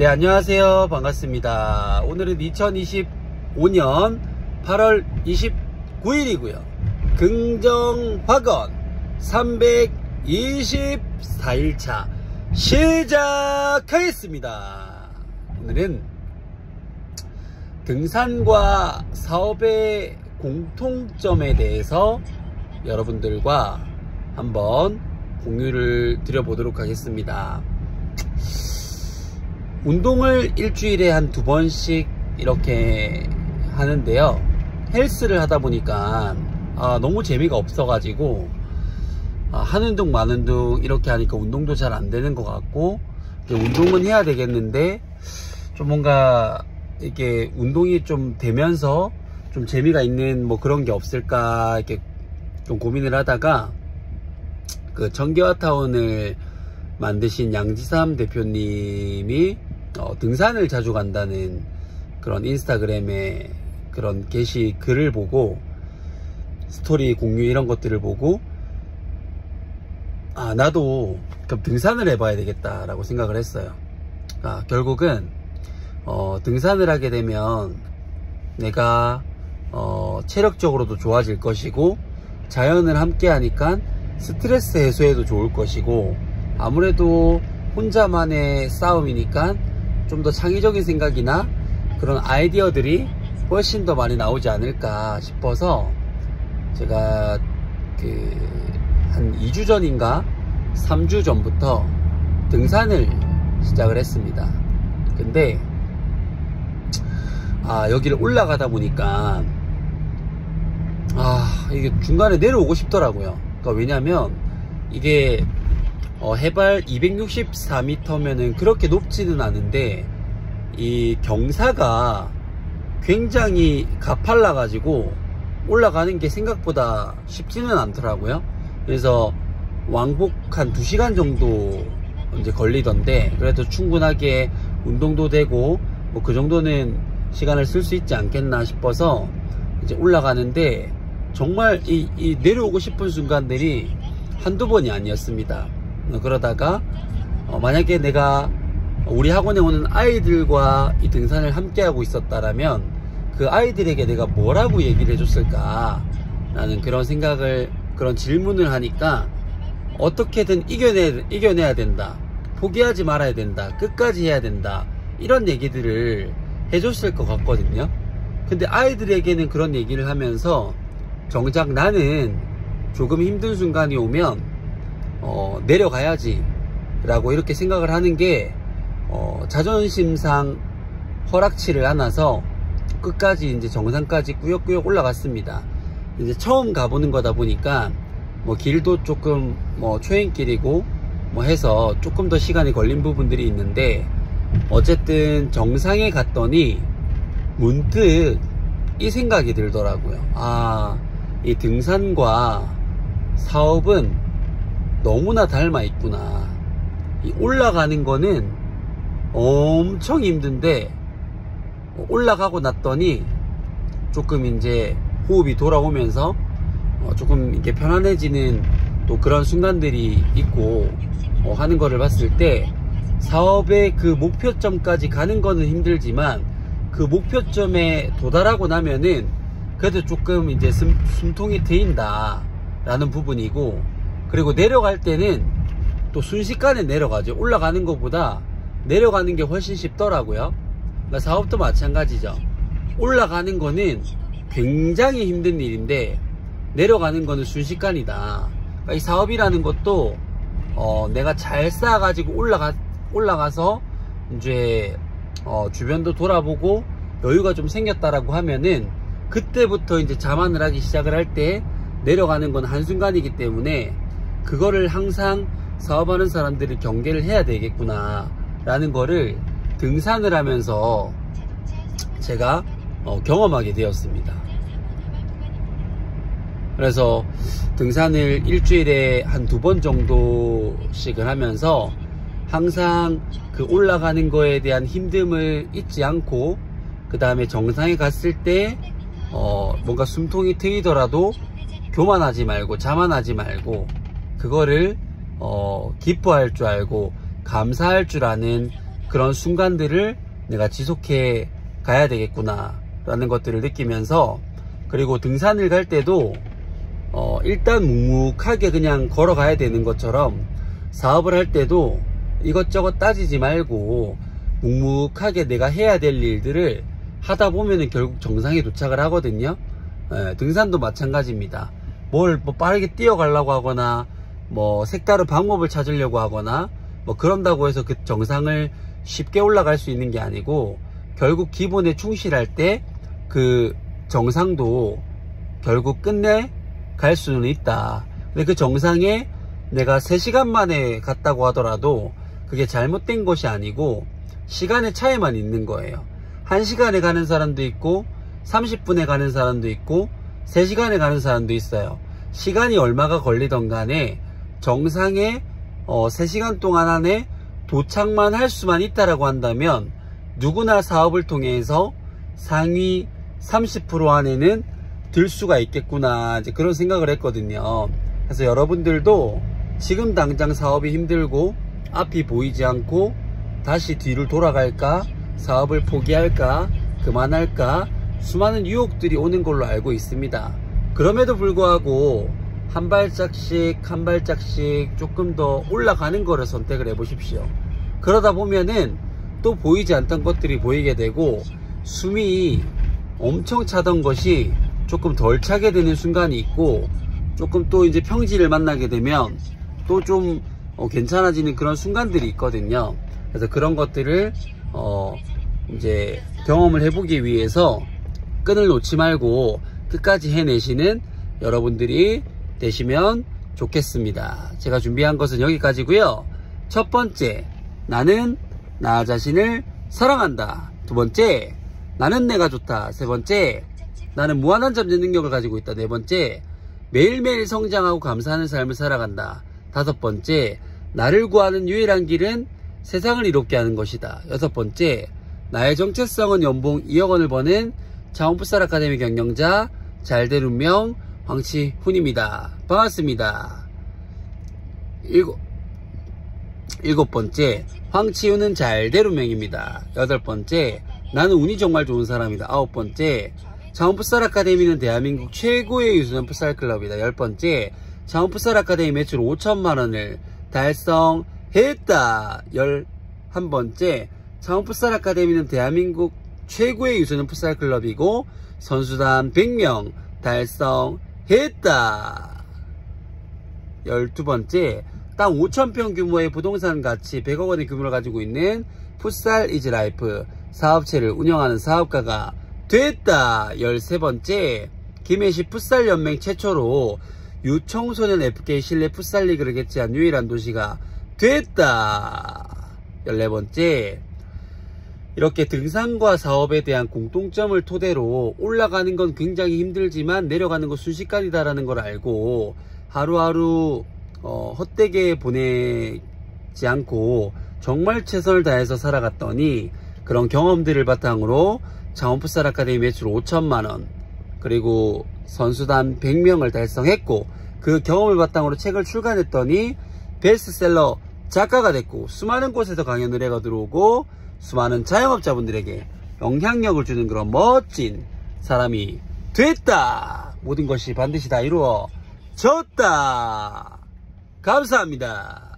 네, 안녕하세요. 반갑습니다. 오늘은 2025년 8월 29일이고요. 긍정확언 324일차 시작하겠습니다. 오늘은 등산과 사업의 공통점에 대해서 여러분들과 한번 공유를 드려보도록 하겠습니다. 운동을 일주일에 한 2번씩 이렇게 하는데요. 헬스를 하다 보니까 너무 재미가 없어가지고 하는 둥 마는 둥 이렇게 하니까 운동도 잘 안 되는 것 같고, 운동은 해야 되겠는데 좀 뭔가 이렇게 운동이 좀 되면서 좀 재미가 있는 뭐 그런 게 없을까 이렇게 좀 고민을 하다가 그 청계화타운을 만드신 양지삼 대표님이 등산을 자주 간다는 그런 인스타그램에 그런 게시 글을 보고, 스토리 공유 이런 것들을 보고 나도 그럼 등산을 해봐야 되겠다 라고 생각을 했어요. 결국은 등산을 하게 되면 내가 체력적으로도 좋아질 것이고, 자연을 함께 하니까 스트레스 해소에도 좋을 것이고, 아무래도 혼자만의 싸움이니까 좀 더 창의적인 생각이나 그런 아이디어들이 훨씬 더 많이 나오지 않을까 싶어서 제가 한 2주 전인가 3주 전부터 등산을 시작을 했습니다. 근데 여기를 올라가다 보니까 이게 중간에 내려오고 싶더라고요. 그러니까 왜냐면 이게 해발 264m면은 그렇게 높지는 않은데 이 경사가 굉장히 가팔라 가지고 올라가는 게 생각보다 쉽지는 않더라고요. 그래서 왕복 한 2시간 정도 이제 걸리던데, 그래도 충분하게 운동도 되고 뭐 그 정도는 시간을 쓸 수 있지 않겠나 싶어서 이제 올라가는데, 정말 이 내려오고 싶은 순간들이 한두 번이 아니었습니다. 그러다가 만약에 내가 우리 학원에 오는 아이들과 이 등산을 함께 하고 있었다라면 그 아이들에게 내가 뭐라고 얘기를 해줬을까 라는 그런 생각을, 그런 질문을 하니까 어떻게든 이겨내야 된다, 포기하지 말아야 된다, 끝까지 해야 된다, 이런 얘기들을 해줬을 것 같거든요. 근데 아이들에게는 그런 얘기를 하면서 정작 나는 조금 힘든 순간이 오면 내려가야지 라고 이렇게 생각을 하는 게 자존심상 허락치를 않아서 끝까지 이제 정상까지 꾸역꾸역 올라갔습니다. 이제 처음 가보는 거다 보니까 뭐 길도 조금 뭐 초행길이고 뭐 해서 조금 더 시간이 걸린 부분들이 있는데, 어쨌든 정상에 갔더니 문득 이 생각이 들더라고요. 이 등산과 사업은 너무나 닮아 있구나. 이 올라가는 거는 엄청 힘든데 올라가고 났더니 조금 이제 호흡이 돌아오면서 조금 이렇게 편안해지는 또 그런 순간들이 있고 하는 거를 봤을 때, 사업의 그 목표점까지 가는 거는 힘들지만 그 목표점에 도달하고 나면은 그래도 조금 이제 숨통이 트인다 라는 부분이고, 그리고 내려갈 때는 또 순식간에 내려가죠. 올라가는 것보다 내려가는 게 훨씬 쉽더라고요. 그러니까 사업도 마찬가지죠. 올라가는 거는 굉장히 힘든 일인데 내려가는 거는 순식간이다. 그러니까 이 사업이라는 것도 내가 잘 쌓아가지고 올라가서 이제 주변도 돌아보고 여유가 좀 생겼다라고 하면은 그때부터 이제 자만을 하기 시작을 할 때 내려가는 건 한순간이기 때문에 그거를 항상 사업하는 사람들이 경계를 해야 되겠구나 라는 거를 등산을 하면서 제가 경험하게 되었습니다. 그래서 등산을 일주일에 한 2번 정도씩을 하면서 항상 그 올라가는 거에 대한 힘듦을 잊지 않고, 그 다음에 정상에 갔을 때 뭔가 숨통이 트이더라도 교만하지 말고 자만하지 말고 그거를 기뻐할 줄 알고 감사할 줄 아는 그런 순간들을 내가 지속해 가야 되겠구나 라는 것들을 느끼면서, 그리고 등산을 갈 때도 일단 묵묵하게 그냥 걸어가야 되는 것처럼 사업을 할 때도 이것저것 따지지 말고 묵묵하게 내가 해야 될 일들을 하다 보면은 결국 정상에 도착을 하거든요. 등산도 마찬가지입니다. 뭘 뭐 빠르게 뛰어가려고 하거나 뭐 색다른 방법을 찾으려고 하거나 뭐 그런다고 해서 그 정상을 쉽게 올라갈 수 있는 게 아니고, 결국 기본에 충실할 때 그 정상도 결국 끝내 갈 수는 있다. 근데 그 정상에 내가 3시간 만에 갔다고 하더라도 그게 잘못된 것이 아니고 시간의 차이만 있는 거예요. 1시간에 가는 사람도 있고 30분에 가는 사람도 있고 3시간에 가는 사람도 있어요. 시간이 얼마가 걸리던 간에 정상에 3시간 동안 안에 도착만 할 수만 있다라고 한다면 누구나 사업을 통해서 상위 30% 안에는 들 수가 있겠구나, 이제 그런 생각을 했거든요. 그래서 여러분들도 지금 당장 사업이 힘들고 앞이 보이지 않고 다시 뒤를 돌아갈까, 사업을 포기할까, 그만할까, 수많은 유혹들이 오는 걸로 알고 있습니다. 그럼에도 불구하고 한 발짝씩 한 발짝씩 조금 더 올라가는 거를 선택을 해 보십시오. 그러다 보면은 또 보이지 않던 것들이 보이게 되고, 숨이 엄청 차던 것이 조금 덜 차게 되는 순간이 있고, 조금 또 이제 평지를 만나게 되면 또 좀 괜찮아지는 그런 순간들이 있거든요. 그래서 그런 것들을 이제 경험을 해보기 위해서 끈을 놓지 말고 끝까지 해내시는 여러분들이 되시면 좋겠습니다. 제가 준비한 것은 여기까지고요. 첫 번째, 나는 나 자신을 사랑한다. 두 번째, 나는 내가 좋다. 세 번째, 나는 무한한 잠재 능력을 가지고 있다. 네 번째, 매일매일 성장하고 감사하는 삶을 살아간다. 다섯 번째, 나를 구하는 유일한 길은 세상을 이롭게 하는 것이다. 여섯 번째, 나의 정체성은 연봉 2억 원을 버는 자원풋살 아카데미 경영자 잘된 운명 황치훈입니다. 반갑습니다. 일곱 번째, 황치훈은 잘된 운명입니다. 여덟 번째, 나는 운이 정말 좋은 사람이다. 아홉 번째, 자원풋살 아카데미는 대한민국 최고의 유소년 풋살 클럽이다. 열 번째, 자원풋살 아카데미 매출 5천만 원을 달성했다. 11번째, 자원풋살 아카데미는 대한민국 최고의 유소년 풋살 클럽이고 선수단 100명 달성했다. 12번째, 땅 5,000평 규모의 부동산 가치 100억 원의 규모를 가지고 있는 풋살 이즈 라이프 사업체를 운영하는 사업가가 됐다. 13번째, 김해시 풋살연맹 최초로 유청소년 FK 실내 풋살 리그를 개최한 유일한 도시가 됐다. 14번째, 이렇게 등산과 사업에 대한 공통점을 토대로 올라가는 건 굉장히 힘들지만 내려가는 건 순식간이다라는 걸 알고 하루하루 헛되게 보내지 않고 정말 최선을 다해서 살아갔더니 그런 경험들을 바탕으로 자원풋살 아카데미 매출 5천만원 그리고 선수단 100명을 달성했고, 그 경험을 바탕으로 책을 출간했더니 베스트셀러 작가가 됐고, 수많은 곳에서 강연을 해가 들어오고 수많은 자영업자분들에게 영향력을 주는 그런 멋진 사람이 됐다. 모든 것이 반드시 다 이루어졌다. 감사합니다.